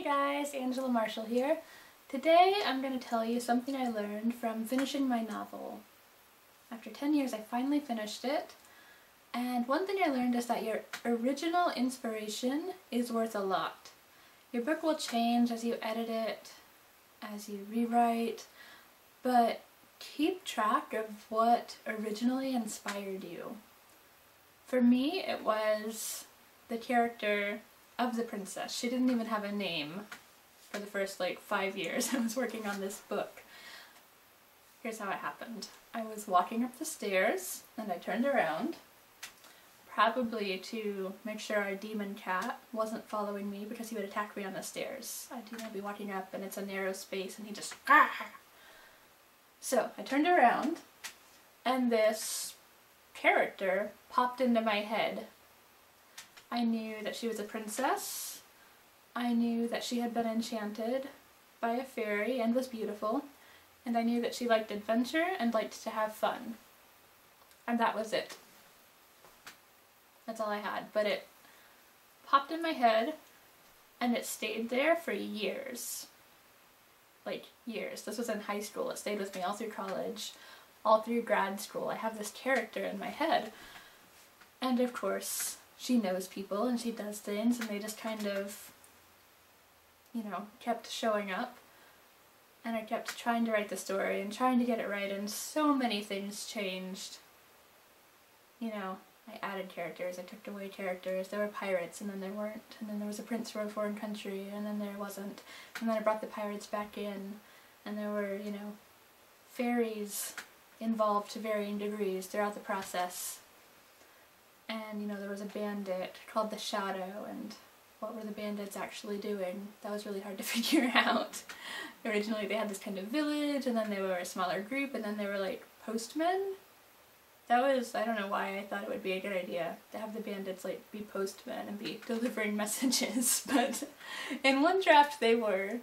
guys, Angela Marshall here. Today I'm going to tell you something I learned from finishing my novel. After 10 years I finally finished it, and one thing I learned is that your original inspiration is worth a lot. Your book will change as you edit it, as you rewrite, but keep track of what originally inspired you. For me, it was the character of the princess. She didn't even have a name for the first 5 years I was working on this book. Here's how it happened. I was walking up the stairs and I turned around, probably to make sure our demon cat wasn't following me because he would attack me on the stairs. I'd be walking up and it's a narrow space and he just So I turned around and this character popped into my head. I knew that she was a princess. I knew that she had been enchanted by a fairy and was beautiful. And I knew that she liked adventure and liked to have fun. And that was it. That's all I had. But it popped in my head and it stayed there for years. Years. This was in high school. It stayed with me all through college, all through grad school. I have this character in my head. And of course, she knows people and she does things and they just kind of, kept showing up. And I kept trying to write the story and trying to get it right, and so many things changed. I added characters, I took away characters. There were pirates and then there weren't, and then there was a prince from a foreign country and then there wasn't. And then I brought the pirates back in, and there were, fairies involved to varying degrees throughout the process. And, there was a bandit called the Shadow, and what were the bandits actually doing? That was really hard to figure out. Originally they had this kind of village, and then they were a smaller group, and then they were postmen. That was, I don't know why I thought it would be a good idea to have the bandits be postmen and be delivering messages, but in one draft they were,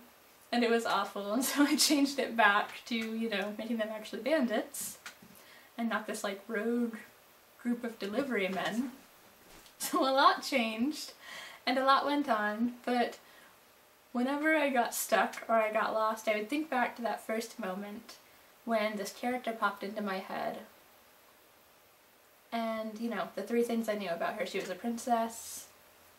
and it was awful, and so I changed it back to, making them actually bandits, and not this rogue group of delivery men. So a lot changed, and a lot went on, but whenever I got stuck or I got lost, I would think back to that first moment when this character popped into my head. And, the three things I knew about her. She was a princess,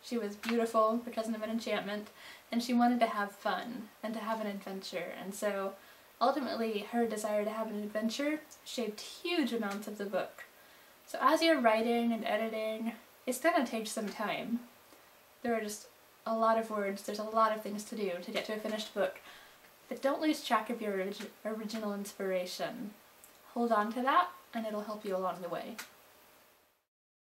she was beautiful because of an enchantment, and she wanted to have fun and to have an adventure. And so, ultimately, her desire to have an adventure shaped huge amounts of the book. So as you're writing and editing, it's gonna take some time. There are just a lot of words, there's a lot of things to do to get to a finished book. But don't lose track of your original inspiration. Hold on to that, and it'll help you along the way.